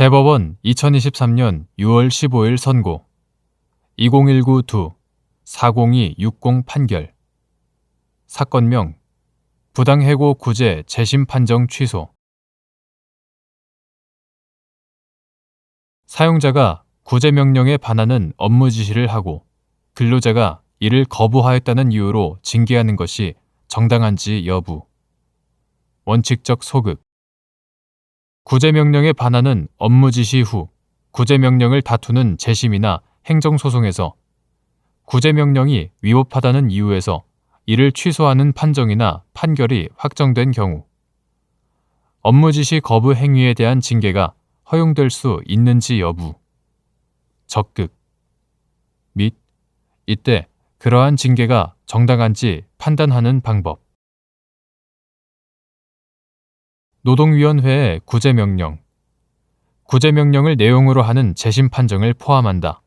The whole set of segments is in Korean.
대법원 2023년 6월 15일 선고 2019-2 40260 판결 사건명 부당해고 구제 재심 판정 취소 사용자가 구제 명령에 반하는 업무 지시를 하고 근로자가 이를 거부하였다는 이유로 징계하는 것이 정당한지 여부 원칙적 소급 구제 명령에 반하는 업무 지시 후 구제 명령을 다투는 재심이나 행정소송에서 구제 명령이 위법하다는 이유에서 이를 취소하는 판정이나 판결이 확정된 경우 업무 지시 거부 행위에 대한 징계가 허용될 수 있는지 여부 적극 및 이때 그러한 징계가 정당한지 판단하는 방법 노동위원회의 구제명령 구제명령을 내용으로 하는 재심 판정을 포함한다.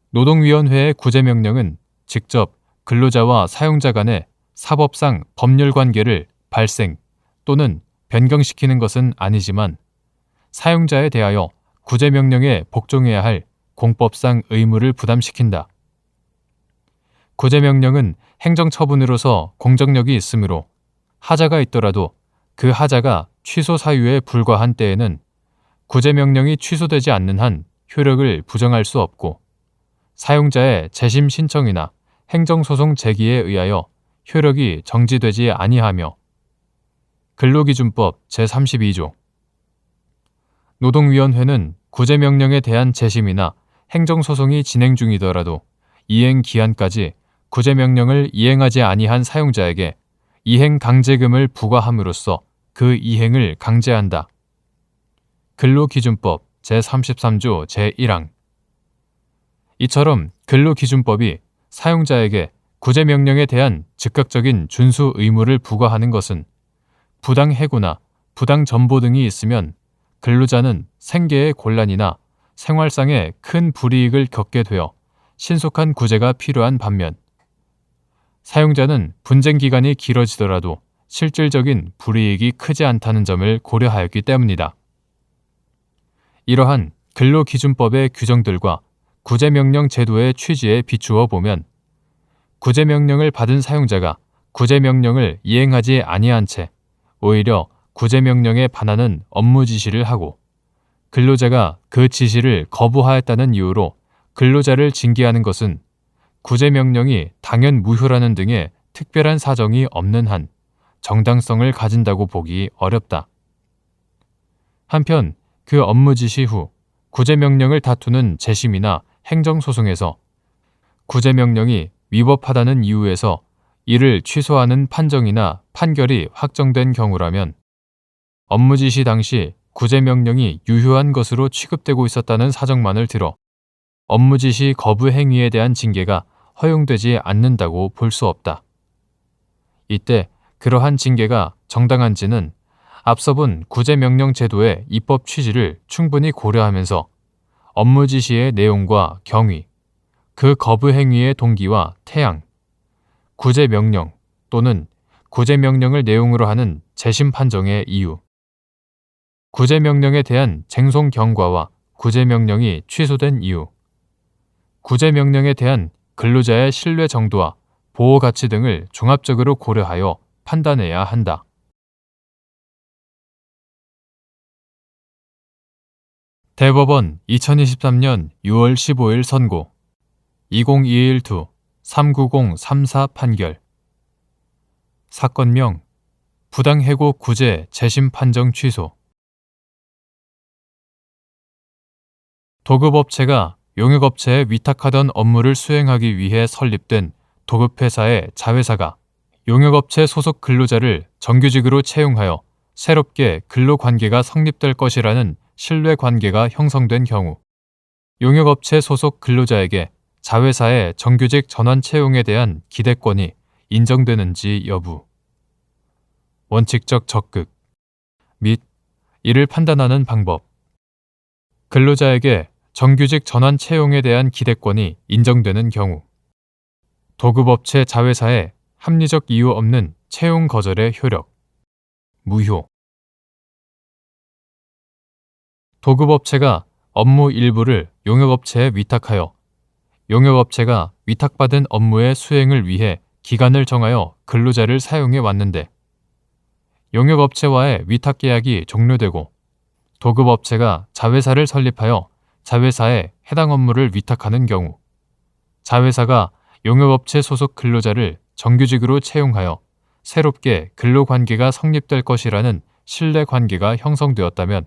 노동위원회의 구제명령은 직접 근로자와 사용자 간의 사법상 법률관계를 발생 또는 변경시키는 것은 아니지만 사용자에 대하여 구제명령에 복종해야 할 공법상 의무를 부담시킨다. 구제명령은 행정처분으로서 공정력이 있으므로 하자가 있더라도 그 하자가 취소 사유에 불과한 때에는 구제명령이 취소되지 않는 한 효력을 부정할 수 없고 사용자의 재심 신청이나 행정소송 제기에 의하여 효력이 정지되지 아니하며 근로기준법 제32조 노동위원회는 구제명령에 대한 재심이나 행정소송이 진행 중이더라도 이행기한까지 구제명령을 이행하지 아니한 사용자에게 이행 강제금을 부과함으로써 그 이행을 강제한다. 근로기준법 제33조 제1항 이처럼 근로기준법이 사용자에게 구제명령에 대한 즉각적인 준수 의무를 부과하는 것은 부당해고나 부당전보 등이 있으면 근로자는 생계의 곤란이나 생활상의 큰 불이익을 겪게 되어 신속한 구제가 필요한 반면 사용자는 분쟁 기간이 길어지더라도 실질적인 불이익이 크지 않다는 점을 고려하였기 때문이다. 이러한 근로기준법의 규정들과 구제명령 제도의 취지에 비추어 보면 구제명령을 받은 사용자가 구제명령을 이행하지 아니한 채 오히려 구제명령에 반하는 업무 지시를 하고 근로자가 그 지시를 거부하였다는 이유로 근로자를 징계하는 것은 구제명령이 당연 무효라는 등의 특별한 사정이 없는 한 정당성을 가진다고 보기 어렵다. 한편 그 업무 지시 후 구제명령을 다투는 재심이나 행정소송에서 구제명령이 위법하다는 이유에서 이를 취소하는 판정이나 판결이 확정된 경우라면 업무 지시 당시 구제명령이 유효한 것으로 취급되고 있었다는 사정만을 들어 업무 지시 거부 행위에 대한 징계가 허용되지 않는다고 볼 수 없다. 이때 그러한 징계가 정당한지는 앞서 본 구제명령 제도의 입법 취지를 충분히 고려하면서 업무 지시의 내용과 경위, 그 거부 행위의 동기와 태양, 구제명령 또는 구제명령을 내용으로 하는 재심 판정의 이유, 구제명령에 대한 쟁송 경과와 구제명령이 취소된 이유, 구제명령에 대한 근로자의 신뢰 정도와 보호 가치 등을 종합적으로 고려하여 판단해야 한다. 대법원 2023년 6월 15일 선고 2021-2 39034 판결 사건명 부당해고 구제 재심 판정 취소 도급업체가 용역업체에 위탁하던 업무를 수행하기 위해 설립된 도급회사의 자회사가 용역업체 소속 근로자를 정규직으로 채용하여 새롭게 근로관계가 성립될 것이라는 신뢰관계가 형성된 경우 용역업체 소속 근로자에게 자회사의 정규직 전환 채용에 대한 기대권이 인정되는지 여부 원칙적 적극 및 이를 판단하는 방법 근로자에게 정규직 전환 채용에 대한 기대권이 인정되는 경우 도급업체 자회사의 합리적 이유 없는 채용 거절의 효력 무효 도급업체가 업무 일부를 용역업체에 위탁하여 용역업체가 위탁받은 업무의 수행을 위해 기간을 정하여 근로자를 사용해 왔는데 용역업체와의 위탁계약이 종료되고 도급업체가 자회사를 설립하여 자회사에 해당 업무를 위탁하는 경우 자회사가 용역업체 소속 근로자를 정규직으로 채용하여 새롭게 근로관계가 성립될 것이라는 신뢰관계가 형성되었다면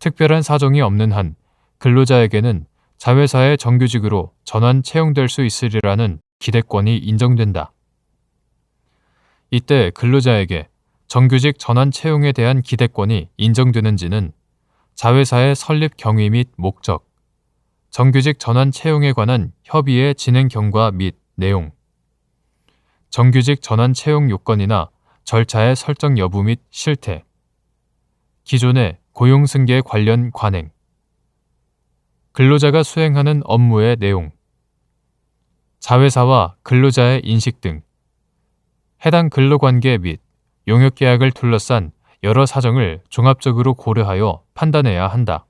특별한 사정이 없는 한 근로자에게는 자회사의 정규직으로 전환 채용될 수 있으리라는 기대권이 인정된다. 이때 근로자에게 정규직 전환 채용에 대한 기대권이 인정되는지는 자회사의 설립 경위 및 목적, 정규직 전환 채용에 관한 협의의 진행 경과 및 내용, 정규직 전환 채용 요건이나 절차의 설정 여부 및 실태, 기존의 고용 승계 관련 관행, 근로자가 수행하는 업무의 내용, 자회사와 근로자의 인식 등 해당 근로관계 및 용역계약을 둘러싼 여러 사정을 종합적으로 고려하여 판단해야 한다.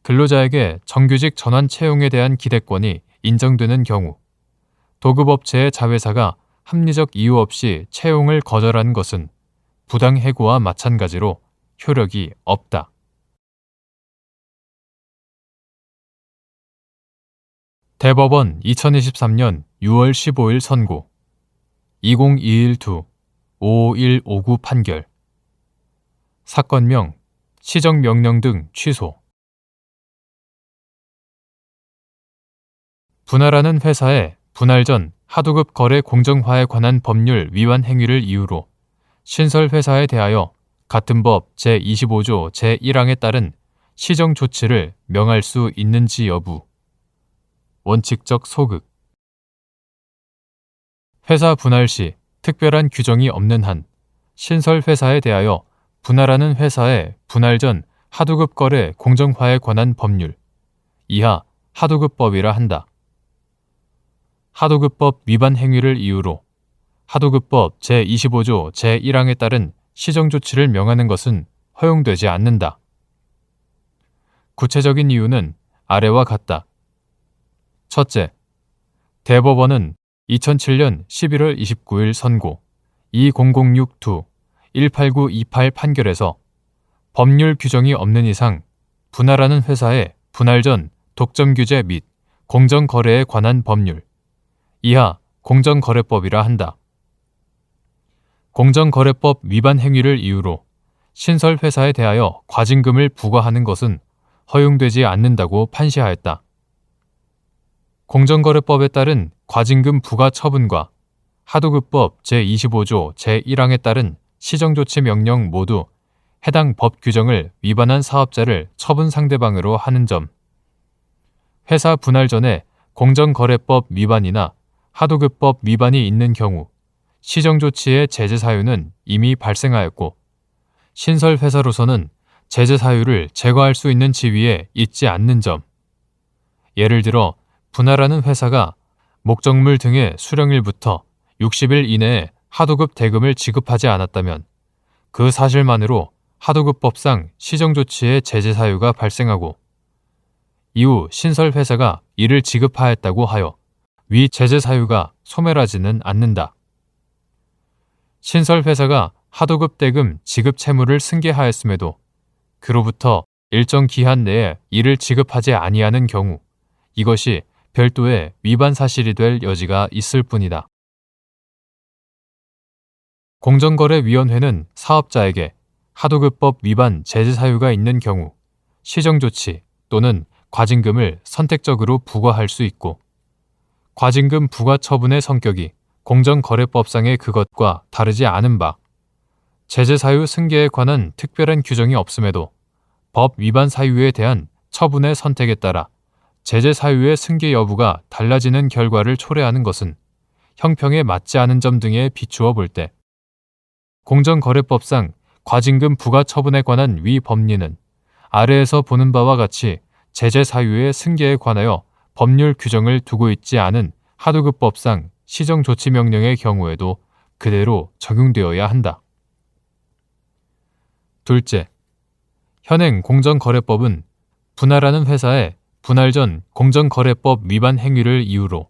근로자에게 정규직 전환 채용에 대한 기대권이 인정되는 경우 도급업체의 자회사가 합리적 이유 없이 채용을 거절한 것은 부당해고와 마찬가지로 효력이 없다. 대법원 2023년 6월 15일 선고 2021-55159 판결 사건명 시정명령 등 취소 분할하는 회사의 분할 전 하도급 거래 공정화에 관한 법률 위반 행위를 이유로 신설회사에 대하여 같은 법 제25조 제1항에 따른 시정 조치를 명할 수 있는지 여부 원칙적 소극 회사 분할 시 특별한 규정이 없는 한 신설회사에 대하여 분할하는 회사의 분할 전 하도급 거래 공정화에 관한 법률 이하 하도급법이라 한다. 하도급법 위반 행위를 이유로 하도급법 제25조 제1항에 따른 시정조치를 명하는 것은 허용되지 않는다. 구체적인 이유는 아래와 같다. 첫째, 대법원은 2007년 11월 29일 선고 2006-18928 판결에서 법률 규정이 없는 이상 분할하는 회사의 분할 전 독점 규제 및 공정거래에 관한 법률 이하 공정거래법이라 한다. 공정거래법 위반 행위를 이유로 신설회사에 대하여 과징금을 부과하는 것은 허용되지 않는다고 판시하였다. 공정거래법에 따른 과징금 부과 처분과 하도급법 제25조 제1항에 따른 시정조치 명령 모두 해당 법 규정을 위반한 사업자를 처분 상대방으로 하는 점, 회사 분할 전에 공정거래법 위반이나 하도급법 위반이 있는 경우 시정조치의 제재 사유는 이미 발생하였고 신설회사로서는 제재 사유를 제거할 수 있는 지위에 있지 않는 점, 예를 들어 분할하는 회사가 목적물 등의 수령일부터 60일 이내에 하도급 대금을 지급하지 않았다면 그 사실만으로 하도급법상 시정조치의 제재 사유가 발생하고 이후 신설회사가 이를 지급하였다고 하여 위 제재 사유가 소멸하지는 않는다. 신설회사가 하도급 대금 지급 채무를 승계하였음에도 그로부터 일정 기한 내에 이를 지급하지 아니하는 경우 이것이 별도의 위반 사실이 될 여지가 있을 뿐이다. 공정거래위원회는 사업자에게 하도급법 위반 제재 사유가 있는 경우 시정조치 또는 과징금을 선택적으로 부과할 수 있고 과징금 부과 처분의 성격이 공정거래법상의 그것과 다르지 않은 바 제재 사유 승계에 관한 특별한 규정이 없음에도 법 위반 사유에 대한 처분의 선택에 따라 제재 사유의 승계 여부가 달라지는 결과를 초래하는 것은 형평에 맞지 않은 점 등에 비추어 볼 때 공정거래법상 과징금 부과 처분에 관한 위 법리는 아래에서 보는 바와 같이 제재 사유의 승계에 관하여 법률 규정을 두고 있지 않은 하도급법상 시정조치명령의 경우에도 그대로 적용되어야 한다. 둘째, 현행 공정거래법은 분할하는 회사의 분할 전 공정거래법 위반 행위를 이유로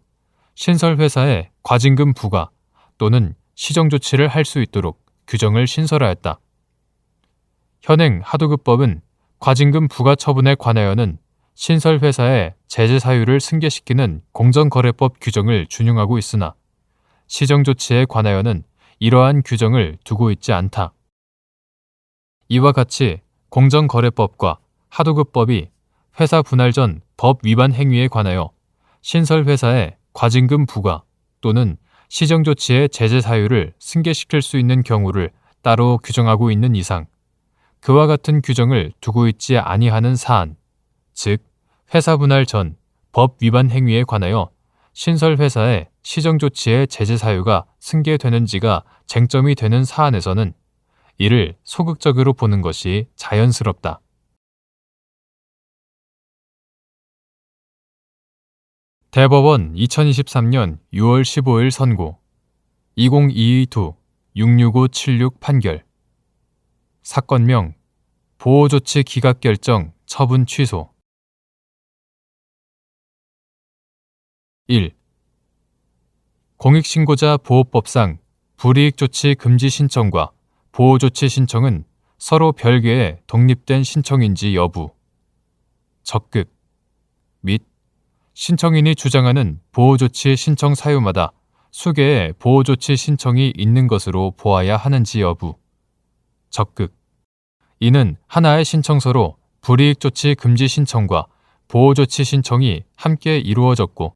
신설회사에 과징금 부과 또는 시정조치를 할 수 있도록 규정을 신설하였다. 현행 하도급법은 과징금 부과 처분에 관하여는 신설회사의 제재 사유를 승계시키는 공정거래법 규정을 준용하고 있으나 시정조치에 관하여는 이러한 규정을 두고 있지 않다. 이와 같이 공정거래법과 하도급법이 회사 분할 전 법 위반 행위에 관하여 신설회사의 과징금 부과 또는 시정조치의 제재 사유를 승계시킬 수 있는 경우를 따로 규정하고 있는 이상 그와 같은 규정을 두고 있지 아니하는 사안, 즉 회사 분할 전 법 위반 행위에 관하여 신설회사의 시정조치의 제재 사유가 승계되는지가 쟁점이 되는 사안에서는 이를 소극적으로 보는 것이 자연스럽다. 대법원 2023년 6월 15일 선고 2022-66576 판결 사건명 보호조치 기각결정 처분 취소 1. 공익신고자 보호법상 불이익조치 금지 신청과 보호조치 신청은 서로 별개의 독립된 신청인지 여부, 적극 및 신청인이 주장하는 보호조치 신청 사유마다 수개의 보호조치 신청이 있는 것으로 보아야 하는지 여부, 적극. 이는 하나의 신청서로 불이익조치 금지 신청과 보호조치 신청이 함께 이루어졌고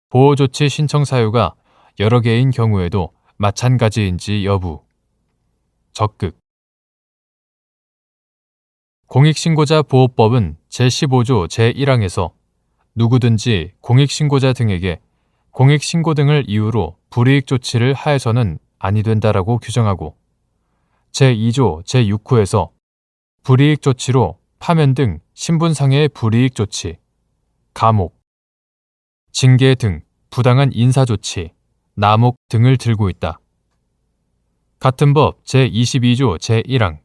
보호조치 신청 사유가 여러 개인 경우에도 마찬가지인지 여부, 적극. 공익신고자 보호법은 제15조 제1항에서 누구든지 공익신고자 등에게 공익신고 등을 이유로 불이익 조치를 하여서는 아니 된다라고 규정하고 제2조 제6호에서 불이익 조치로 파면 등 신분상의 불이익 조치, 감옥, 징계 등 부당한 인사조치, 남옥 등을 들고 있다. 같은 법 제22조 제1항,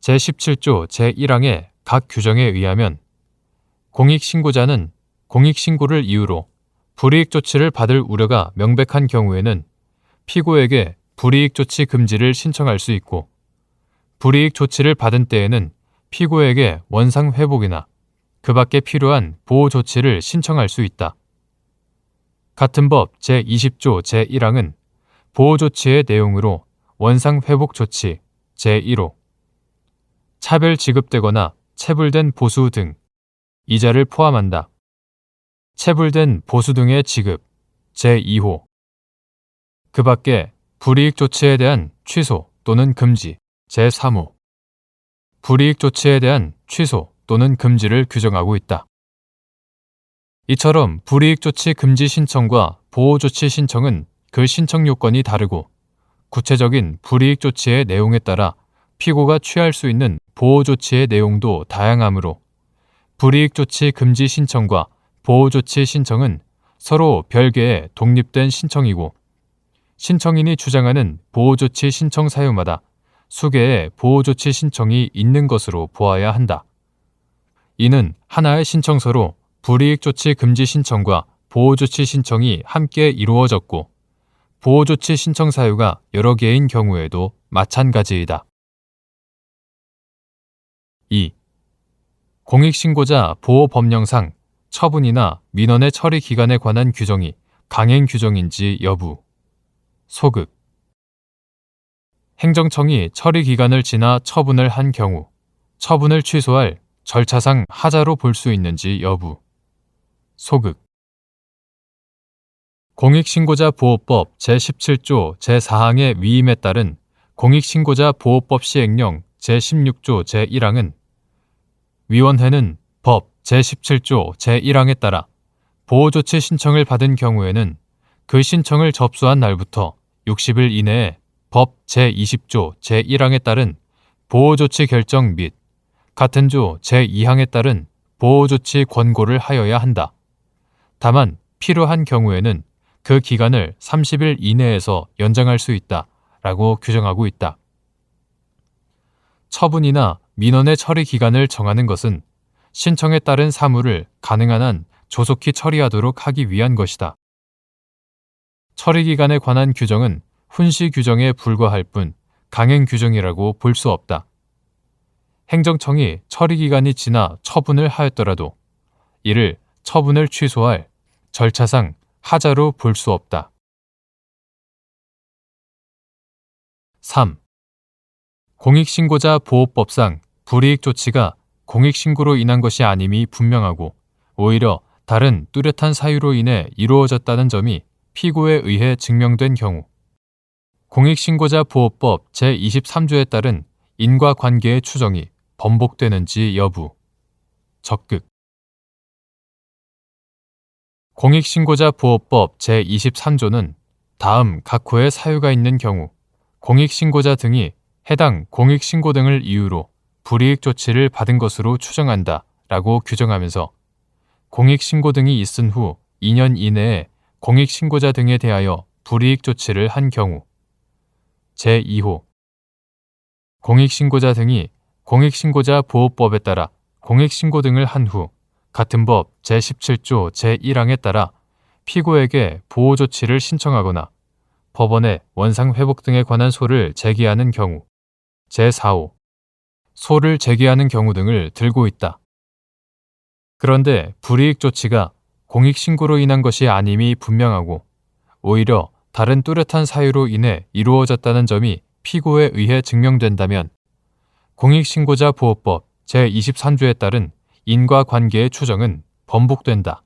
제17조 제1항의 각 규정에 의하면 공익신고자는 공익신고를 이유로 불이익 조치를 받을 우려가 명백한 경우에는 피고에게 불이익 조치 금지를 신청할 수 있고 불이익 조치를 받은 때에는 피고에게 원상 회복이나 그 밖에 필요한 보호 조치를 신청할 수 있다. 같은 법 제20조 제1항은 보호 조치의 내용으로 원상 회복 조치 제1호, 차별 지급되거나 체불된 보수 등 이자를 포함한다. 체불된 보수 등의 지급 제2호, 그 밖에 불이익 조치에 대한 취소 또는 금지 제3호, 불이익 조치에 대한 취소 또는 금지를 규정하고 있다. 이처럼 불이익 조치 금지 신청과 보호 조치 신청은 그 신청 요건이 다르고 구체적인 불이익 조치의 내용에 따라 피고가 취할 수 있는 보호 조치의 내용도 다양하므로 불이익 조치 금지 신청과 보호 조치 신청은 서로 별개의 독립된 신청이고 신청인이 주장하는 보호 조치 신청 사유마다 수개의 보호 조치 신청이 있는 것으로 보아야 한다. 이는 하나의 신청서로 불이익 조치 금지 신청과 보호 조치 신청이 함께 이루어졌고 보호 조치 신청 사유가 여러 개인 경우에도 마찬가지이다. 2. 공익신고자 보호법령상 처분이나 민원의 처리 기간에 관한 규정이 강행 규정인지 여부, 소극. 행정청이 처리 기간을 지나 처분을 한 경우 처분을 취소할 절차상 하자로 볼 수 있는지 여부, 소극. 공익신고자 보호법 제17조 제4항의 위임에 따른 공익신고자 보호법 시행령 제16조 제1항은 위원회는 법 제17조 제1항에 따라 보호조치 신청을 받은 경우에는 그 신청을 접수한 날부터 60일 이내에 법 제20조 제1항에 따른 보호조치 결정 및 같은 조 제2항에 따른 보호조치 권고를 하여야 한다. 다만 필요한 경우에는 그 기간을 30일 이내에서 연장할 수 있다 라고 규정하고 있다. 처분이나 민원의 처리 기간을 정하는 것은 신청에 따른 사무를 가능한 한 조속히 처리하도록 하기 위한 것이다. 처리 기간에 관한 규정은 훈시 규정에 불과할 뿐 강행 규정이라고 볼 수 없다. 행정청이 처리 기간이 지나 처분을 하였더라도 이를 처분을 취소할 절차상 하자로 볼 수 없다. 3. 공익신고자 보호법상 불이익 조치가 공익신고로 인한 것이 아님이 분명하고 오히려 다른 뚜렷한 사유로 인해 이루어졌다는 점이 피고에 의해 증명된 경우 공익신고자 보호법 제23조에 따른 인과관계의 추정이 번복되는지 여부. 적극. 공익신고자 보호법 제23조는 다음 각 호의 사유가 있는 경우 공익신고자 등이 해당 공익신고 등을 이유로 불이익 조치를 받은 것으로 추정한다 라고 규정하면서 공익신고 등이 있은 후 2년 이내에 공익신고자 등에 대하여 불이익 조치를 한 경우 제2호 공익신고자 등이 공익신고자 보호법에 따라 공익신고 등을 한 후 같은 법 제17조 제1항에 따라 피고에게 보호조치를 신청하거나 법원에 원상회복 등에 관한 소를 제기하는 경우 제4호 소를 제기하는 경우 등을 들고 있다. 그런데 불이익 조치가 공익신고로 인한 것이 아님이 분명하고 오히려 다른 뚜렷한 사유로 인해 이루어졌다는 점이 피고에 의해 증명된다면 공익신고자 보호법 제23조에 따른 인과관계의 추정은 번복된다.